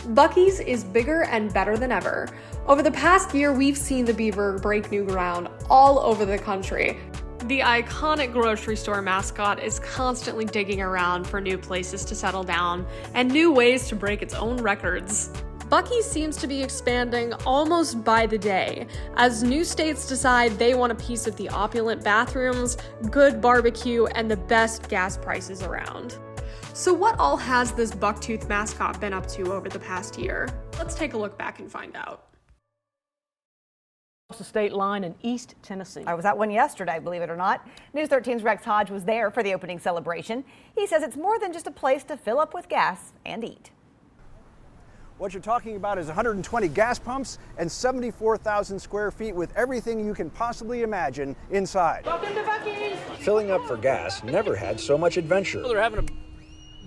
Buc-ee's is bigger and better than ever. Over the past year, we've seen the beaver break new ground all over the country. The iconic grocery store mascot is constantly digging around for new places to settle down and new ways to break its own records. Buc-ee's seems to be expanding almost by the day, as new states decide they want a piece of the opulent bathrooms, good barbecue, and the best gas prices around. So what all has this bucktooth mascot been up to over the past year? Let's take a look back and find out. The state line in East Tennessee. I was at one yesterday, believe it or not. News 13's Rex Hodge was there for the opening celebration. He says it's more than just a place to fill up with gas and eat. What you're talking about is 120 gas pumps and 74,000 square feet with everything you can possibly imagine inside. Welcome to Buc-ee's! Filling up for gas never had so much adventure. They're having a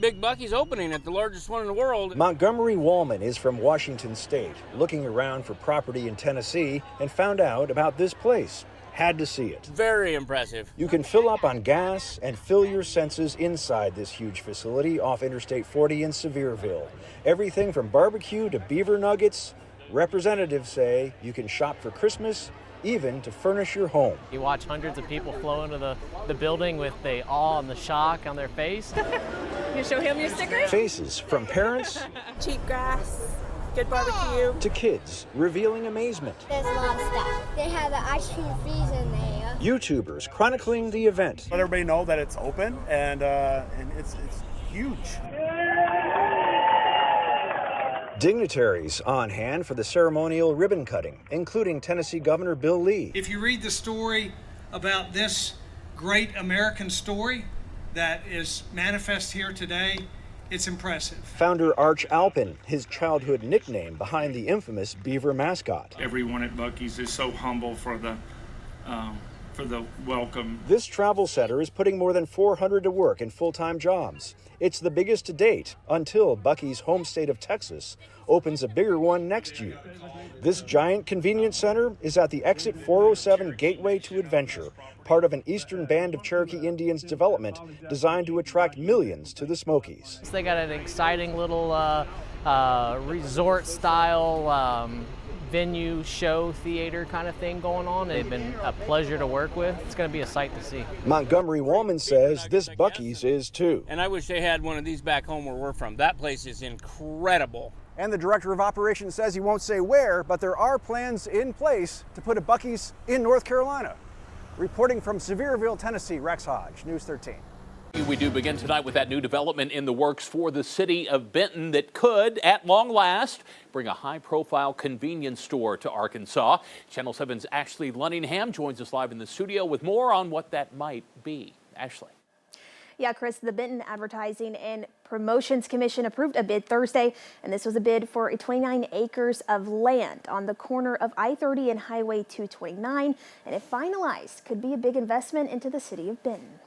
big Buc-ee's opening at the largest one in the world. Montgomery Wallman is from Washington State, looking around for property in Tennessee and found out about this place. Had to see it. Very impressive. You can fill up on gas and fill your senses inside this huge facility off Interstate 40 in Sevierville. Everything from barbecue to beaver nuggets. Representatives say you can shop for Christmas, even to furnish your home. You watch hundreds of people flow into the building with the awe and the shock on their face. You show him your sticker? Faces from parents Cheap grass, good barbecue. to kids, revealing amazement. There's a lot of stuff. They have the ice cream freezer in there. YouTubers chronicling the event. Let everybody know that it's open and it's huge. Dignitaries on hand for the ceremonial ribbon cutting, including Tennessee Governor Bill Lee. If you read the story about this great American story that is manifest here today, it's impressive. Founder Arch Alpin, his childhood nickname behind the infamous beaver mascot. Everyone at Buc-ee's is so humble for the welcome. This travel center is putting more than 400 to work in full-time jobs. It's the biggest to date until Buc-ee's home state of Texas opens a bigger one next year. This giant convenience center is at the Exit 407 Gateway to Adventure, part of an Eastern Band of Cherokee Indians development designed to attract millions to the Smokies. They got an exciting little resort-style venue, show, theater kind of thing going on. They've been a pleasure to work with. It's going to be a sight to see. Montgomery Wallman says this Buc-ee's is too. And I wish they had one of these back home where we're from. That place is incredible. And the director of operations says he won't say where, but there are plans in place to put a Buc-ee's in North Carolina. Reporting from Sevierville, Tennessee, Rex Hodge, News 13. We do begin tonight with that new development in the works for the city of Benton that could, at long last, bring a high-profile convenience store to Arkansas. Channel 7's Ashley Lunningham joins us live in the studio with more on what that might be. Ashley. Yeah, Chris, the Benton Advertising and Promotions Commission approved a bid Thursday, and this was a bid for 29 acres of land on the corner of I-30 and Highway 229, and if finalized, could be a big investment into the city of Benton.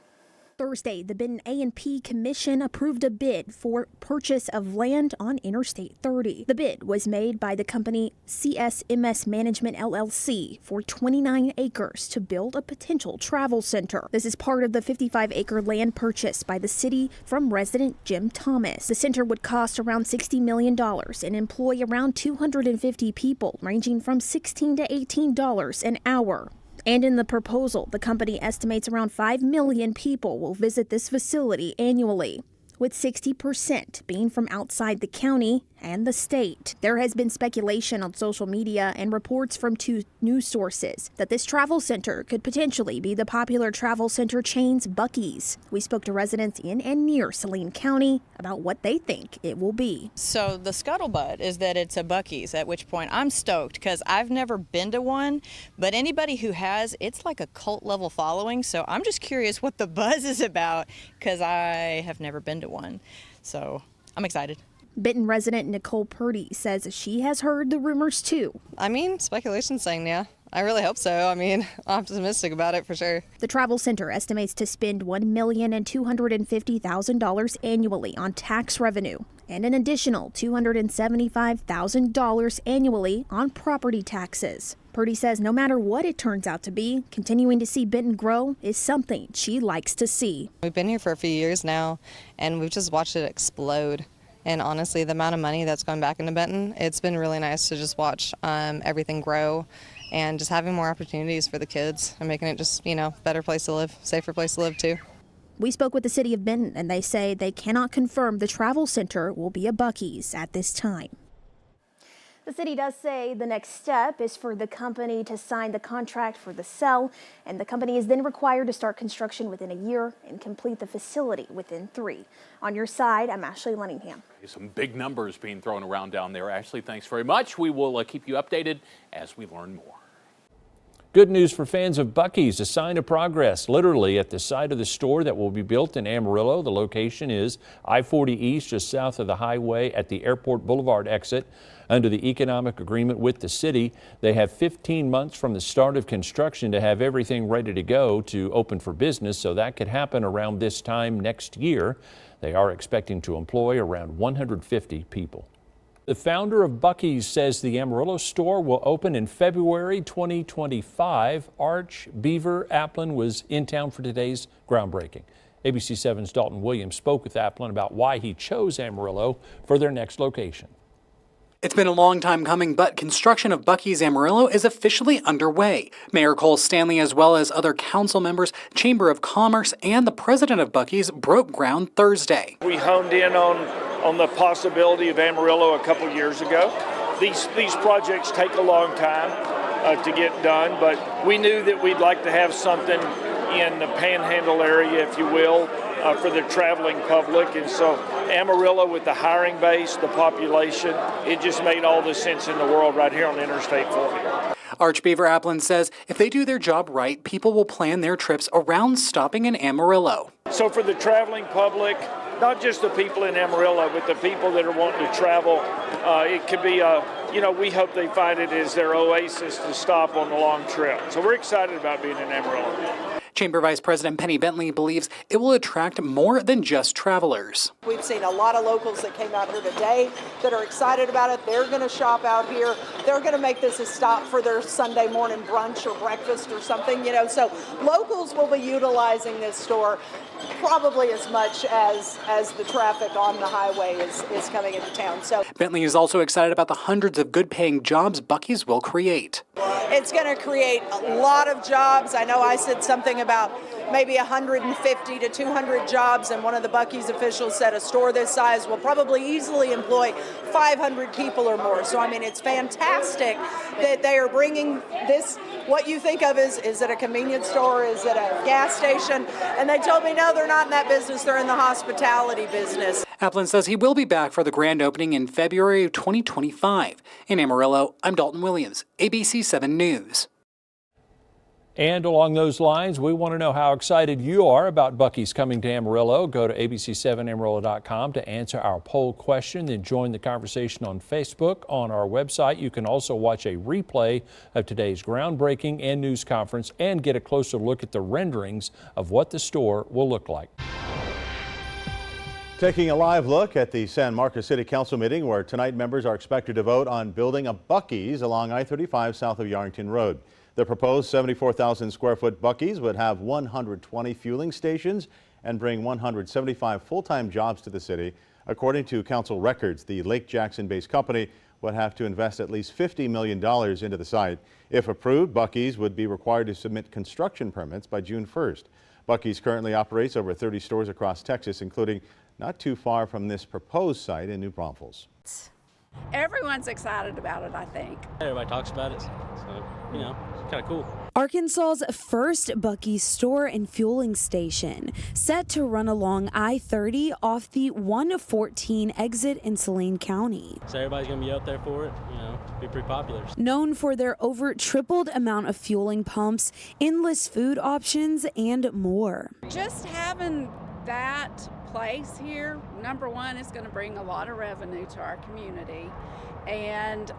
Thursday, the Benton A&P Commission approved a bid for purchase of land on Interstate 30. The bid was made by the company CSMS Management LLC for 29 acres to build a potential travel center. This is part of the 55-acre land purchase by the city from resident Jim Thomas. The center would cost around $60 million and employ around 250 people, ranging from $16 to $18 an hour. And in the proposal, the company estimates around 5 million people will visit this facility annually, with 60% being from outside the county and the state. There has been speculation on social media and reports from two news sources that this travel center could potentially be the popular travel center chain's Buc-ee's. We spoke to residents in and near Saline County about what they think it will be. So the scuttlebutt is that it's a Buc-ee's, at which point I'm stoked because I've never been to one, but anybody who has, it's like a cult level following. So I'm just curious what the buzz is about because I have never been to one. So I'm excited. Benton resident Nicole Purdy says she has heard the rumors too. I mean, speculation saying, yeah. I really hope so. I mean, I'm optimistic about it for sure. The travel center estimates to spend $1,250,000 annually on tax revenue and an additional $275,000 annually on property taxes. Purdy says no matter what it turns out to be, continuing to see Benton grow is something she likes to see. We've been here for a few years now, and we've just watched it explode. And honestly, the amount of money that's going back into Benton, it's been really nice to just watch everything grow and just having more opportunities for the kids and making it just, better place to live, safer place to live too. We spoke with the city of Benton, and they say they cannot confirm the travel center will be a Buc-ee's at this time. The city does say the next step is for the company to sign the contract for the sale, and the company is then required to start construction within a year and complete the facility within 3. On your side, I'm Ashley Lunningham. Some big numbers being thrown around down there. Ashley, thanks very much. We will keep you updated as we learn more. Good news for fans of Buc-ee's, a sign of progress literally at the site of the store that will be built in Amarillo. The location is I-40 East, just south of the highway at the Airport Boulevard exit. Under the economic agreement with the city, they have 15 months from the start of construction to have everything ready to go to open for business, so that could happen around this time next year. They are expecting to employ around 150 people. The founder of Buc-ee's says the Amarillo store will open in February 2025. Arch Beaver Applin was in town for today's groundbreaking. ABC 7's Dalton Williams spoke with Applin about why he chose Amarillo for their next location. It's been a long time coming, but construction of Buc-ee's Amarillo is officially underway. Mayor Cole Stanley, as well as other council members, Chamber of Commerce, and the president of Buc-ee's broke ground Thursday. We honed in on the possibility of Amarillo a couple years ago. These projects take a long time to get done, but we knew that we'd like to have something in the Panhandle area, if you will, for the traveling public. And so Amarillo, with the hiring base, the population, it just made all the sense in the world right here on Interstate 40. Arch Beaver Applin says if they do their job right, people will plan their trips around stopping in Amarillo. So for the traveling public, not just the people in Amarillo, but the people that are wanting to travel, it could be we hope they find it as their oasis to stop on the long trip. So we're excited about being in Amarillo. Chamber Vice President Penny Bentley believes it will attract more than just travelers. We've seen a lot of locals that came out here today that are excited about it. They're going to shop out here. They're going to make this a stop for their Sunday morning brunch or breakfast or something, So locals will be utilizing this store probably as much as the traffic on the highway is coming into town. So Bentley is also excited about the hundreds of good-paying jobs Buc-ee's will create. It's going to create a lot of jobs. I know I said something about maybe 150 to 200 jobs, and one of the Buc-ee's officials said a store this size will probably easily employ 500 people or more. So, it's fantastic that they are bringing this, what you think of is it a convenience store, is it a gas station? And they told me, no, they're not in that business, they're in the hospitality business. Applin says he will be back for the grand opening in February of 2025. In Amarillo, I'm Dalton Williams, ABC 7 News. And along those lines, we want to know how excited you are about Buc-ee's coming to Amarillo. Go to abc7amarillo.com to answer our poll question, then join the conversation on Facebook. On our website, you can also watch a replay of today's groundbreaking and news conference and get a closer look at the renderings of what the store will look like. Taking a live look at the San Marcos City Council meeting, where tonight members are expected to vote on building a Buc-ee's along I-35 south of Yarrington Road. The proposed 74,000 square foot Buc-ee's would have 120 fueling stations and bring 175 full-time jobs to the city. According to council records, the Lake Jackson-based company would have to invest at least $50 million into the site. If approved, Buc-ee's would be required to submit construction permits by June 1st. Buc-ee's currently operates over 30 stores across Texas, including not too far from this proposed site in New Braunfels. Everyone's excited about it, I think. Everybody talks about it, so, it's kind of cool. Arkansas's first Buc-ee's store and fueling station, set to run along I-30 off the 114 exit in Saline County. So everybody's going to be out there for it, be pretty popular. Known for their over tripled amount of fueling pumps, endless food options, and more. Just having that place here, number one, is going to bring a lot of revenue to our community, and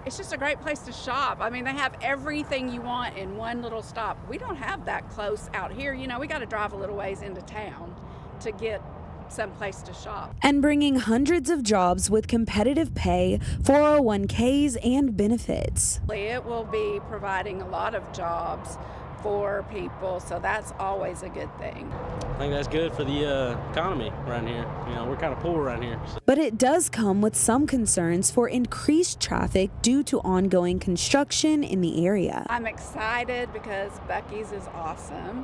it's just a great place to shop. They have everything you want in one little stop. We don't have that close out here. We got to drive a little ways into town to get someplace to shop. And bringing hundreds of jobs with competitive pay, 401ks, and benefits. It will be providing a lot of jobs for people, so that's always a good thing. I think that's good for the economy around here. You know, we're kind of poor around here. But it does come with some concerns for increased traffic due to ongoing construction in the area. I'm excited because Buc-ee's is awesome,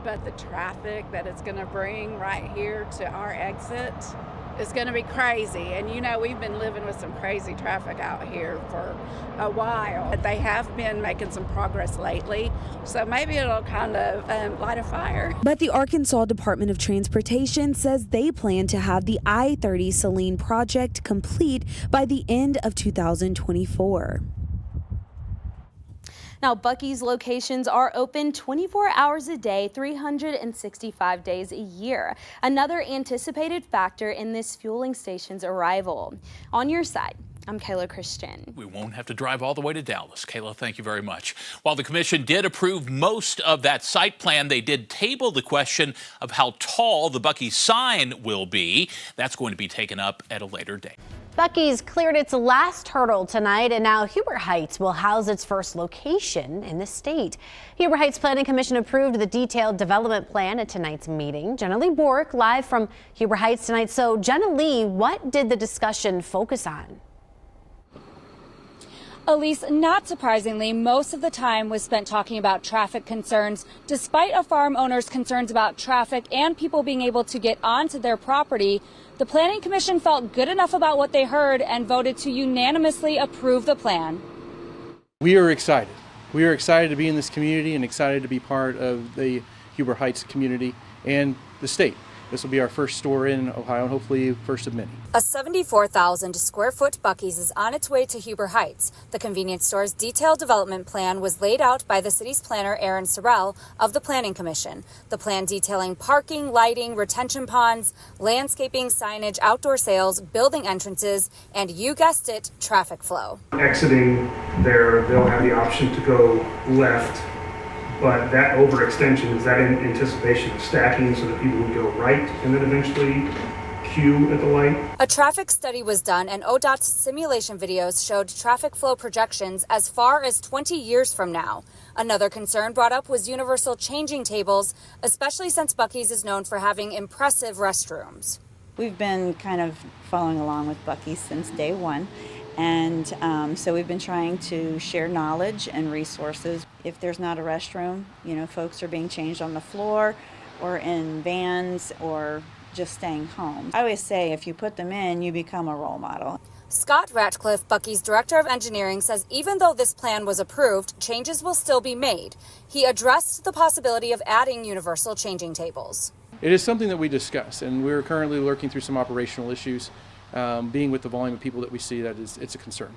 but the traffic that it's going to bring right here to our exit is going to be crazy. And you know, we've been living with some crazy traffic out here for a while. But they have been making some progress lately, so maybe it'll kind of light a fire. But the Arkansas Department of Transportation says they plan to have the I-30 Saline project complete by the end of 2024. Now, Buc-ee's locations are open 24 hours a day, 365 days a year. Another anticipated factor in this fueling station's arrival. On your side, I'm Kayla Christian. We won't have to drive all the way to Dallas. Kayla, thank you very much. While the commission did approve most of that site plan, they did table the question of how tall the Buc-ee sign will be. That's going to be taken up at a later date. Buc-ee's cleared its last hurdle tonight, and now Huber Heights will house its first location in the state. Huber Heights Planning Commission approved the detailed development plan at tonight's meeting. Jenna Lee Bork live from Huber Heights tonight. So, Jenna Lee, what did the discussion focus on? Elise, not surprisingly, most of the time was spent talking about traffic concerns. Despite a farm owner's concerns about traffic and people being able to get onto their property, the Planning Commission felt good enough about what they heard and voted to unanimously approve the plan. We are excited. We are excited to be in this community and excited to be part of the Huber Heights community and the state. This will be our first store in Ohio and hopefully first of many. A 74,000 square foot Buc-ee's is on its way to Huber Heights. The convenience store's detailed development plan was laid out by the city's planner, Aaron Sorrell, of the Planning Commission. The plan detailing parking, lighting, retention ponds, landscaping, signage, outdoor sales, building entrances, and you guessed it, traffic flow. Exiting there, they'll have the option to go left. But that overextension, is that in anticipation of stacking so that people would go right and then eventually queue at the light? A traffic study was done and ODOT's simulation videos showed traffic flow projections as far as 20 years from now. Another concern brought up was universal changing tables, especially since Buc-ee's is known for having impressive restrooms. We've been kind of following along with Buc-ee's since day one. And so we've been trying to share knowledge and resources. If there's not a restroom, you know, folks are being changed on the floor or in vans or just staying home. I always say if you put them in, you become a role model. Scott Ratcliffe, Buc-ee's Director of Engineering, says even though this plan was approved, changes will still be made. He addressed the possibility of adding universal changing tables. It is something that we discuss, and we're currently working through some operational issues. Being with the volume of people that we see, it's a concern.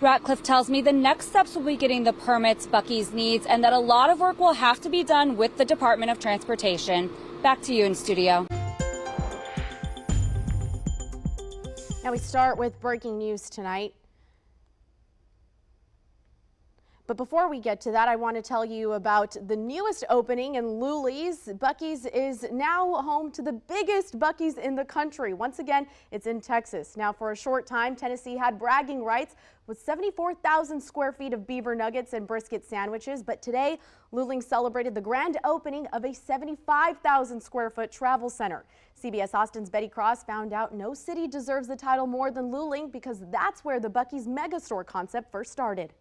Ratcliffe tells me the next steps will be getting the permits Buc-ee's needs and that a lot of work will have to be done with the Department of Transportation. Back to you in studio. Now we start with breaking news tonight. But before we get to that, I want to tell you about the newest opening in Lulee's. Buc-ee's is now home to the biggest Buc-ee's in the country. Once again, it's in Texas. Now, for a short time, Tennessee had bragging rights with 74,000 square feet of beaver nuggets and brisket sandwiches. But today, Luling celebrated the grand opening of a 75,000 square foot travel center. CBS Austin's Betty Cross found out no city deserves the title more than Luling because that's where the Buc-ee's megastore concept first started.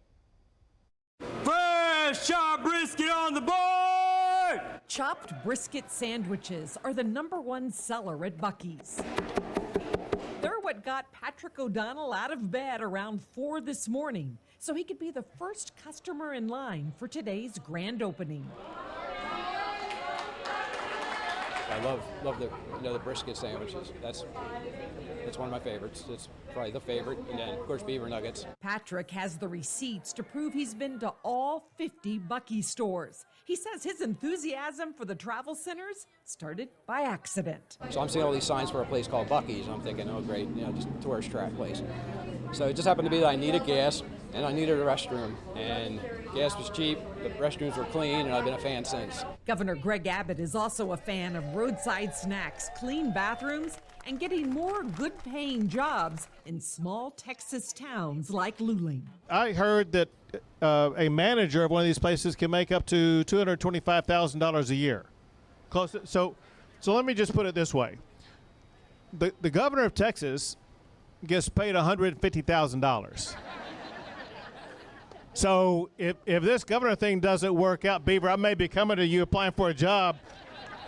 Fresh chopped brisket on the board! Chopped brisket sandwiches are the #1 seller at Buc-ee's. They're what got Patrick O'Donnell out of bed around 4 this morning, so he could be the first customer in line for today's grand opening. I love the brisket sandwiches. That's one of my favorites. It's probably the favorite, and then of course beaver nuggets. Patrick has the receipts to prove he's been to all 50 Buc-ee stores. He says his enthusiasm for the travel centers started by accident. So I'm seeing all these signs for a place called Buc-ee's, and I'm thinking, oh great, just a tourist trap place. So it just happened to be that I needed gas and I needed a restroom, and gas was cheap, the restrooms were clean, and I've been a fan since. Governor Greg Abbott is also a fan of roadside snacks, clean bathrooms, and getting more good-paying jobs in small Texas towns like Luling. I heard that a manager of one of these places can make up to $225,000 a year. Close to, so let me just put it this way. The governor of Texas gets paid $150,000. So if this governor thing doesn't work out, Beaver, I may be coming to you applying for a job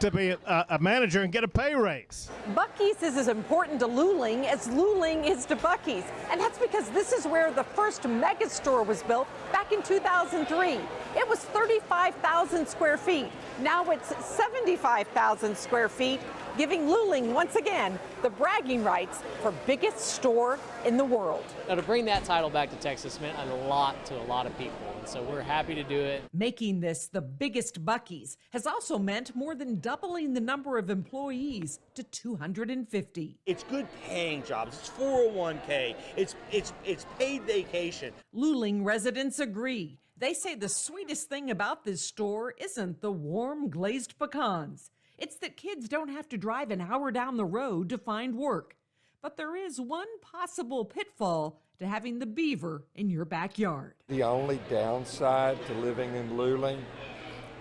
to be a manager and get a pay raise. Buc-ees is as important to Luling as Luling is to Buc-ees. And that's because this is where the first mega store was built back in 2003. It was 35,000 square feet. Now it's 75,000 square feet, giving Luling, once again, the bragging rights for biggest store in the world. Now, to bring that title back to Texas meant a lot to a lot of people, and so we're happy to do it. Making this the biggest Buc-ees has also meant more than doubling the number of employees to 250. It's good paying jobs. It's 401k. It's paid vacation. Luling residents agree. They say the sweetest thing about this store isn't the warm glazed pecans. It's that kids don't have to drive an hour down the road to find work. But there is one possible pitfall to having the beaver in your backyard. The only downside to living in Luling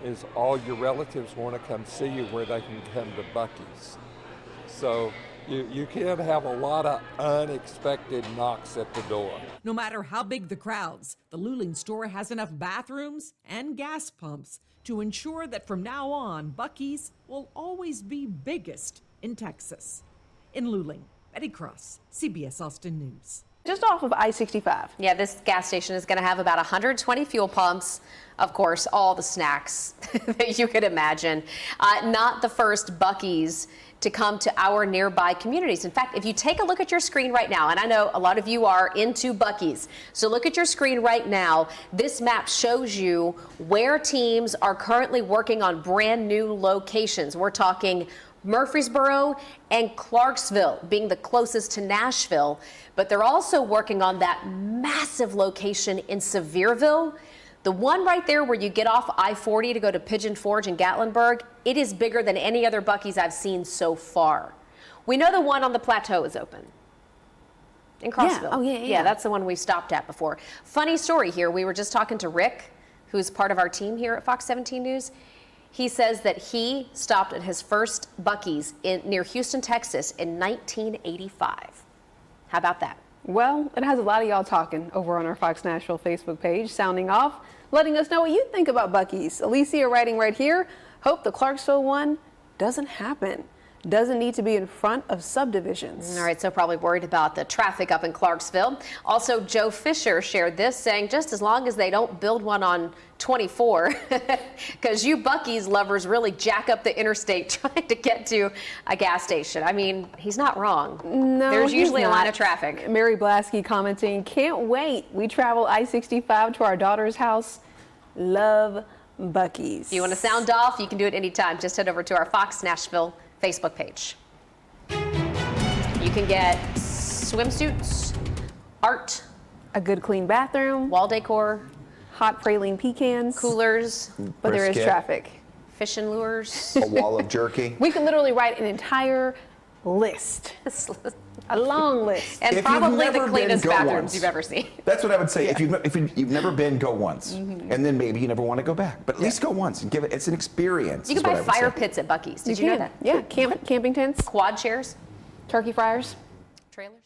is all your relatives want to come see you where they can come to Buc-ees. So you can have a lot of unexpected knocks at the door. No matter how big the crowds, the Luling store has enough bathrooms and gas pumps to ensure that from now on, Buc-ees will always be biggest in Texas. In Luling, Betty Cross, CBS Austin News. Just off of I-65. Yeah, this gas station is going to have about 120 fuel pumps. Of course, all the snacks that you could imagine. Not the first Buc-ees to come to our nearby communities. In fact, if you take a look at your screen right now, and I know a lot of you are into Buc-ees, so look at your screen right now. This map shows you where teams are currently working on brand new locations. We're talking Murfreesboro and Clarksville being the closest to Nashville, but they're also working on that massive location in Sevierville. The one right there where you get off I-40 to go to Pigeon Forge and Gatlinburg, it is bigger than any other Buc-ees I've seen so far. We know the one on the plateau is open. In Crossville. Yeah. Oh, yeah. Yeah, that's the one we stopped at before. Funny story here. We were just talking to Rick, who's part of our team here at Fox 17 News. He says that he stopped at his first Buc-ees near Houston, Texas in 1985. How about that? Well, it has a lot of y'all talking over on our Fox Nashville Facebook page, sounding off, letting us know what you think about Buc-ees. Alicia writing right here, hope the Clarksville one doesn't happen. Doesn't need to be in front of subdivisions. All right, so probably worried about the traffic up in Clarksville. Also, Joe Fisher shared this, saying just as long as they don't build one on 24, because you Buc-ees lovers really jack up the interstate trying to get to a gas station. I mean, he's not wrong. No, there's usually he's a line not. of traffic. Mary Blasky commenting, can't wait. We travel I-65 to our daughter's house. Love Buc-ees. If you want to sound off, you can do it anytime. Just head over to our Fox Nashville Facebook page. You can get swimsuits, art, a good clean bathroom, wall decor, hot praline pecans, coolers, but there is traffic. Fishing lures, a wall of jerky. We could literally write an entire list, a long list, and if probably the cleanest bathrooms once. you've ever seen. That's what I would say. Yeah. If you've never been, go once, Mm-hmm. and then maybe you never want to go back. But at least go once and give it. It's an experience. You can buy fire pits at Buc-ees. Did you know that? Yeah, camping tents, quad chairs, turkey fryers, trailers.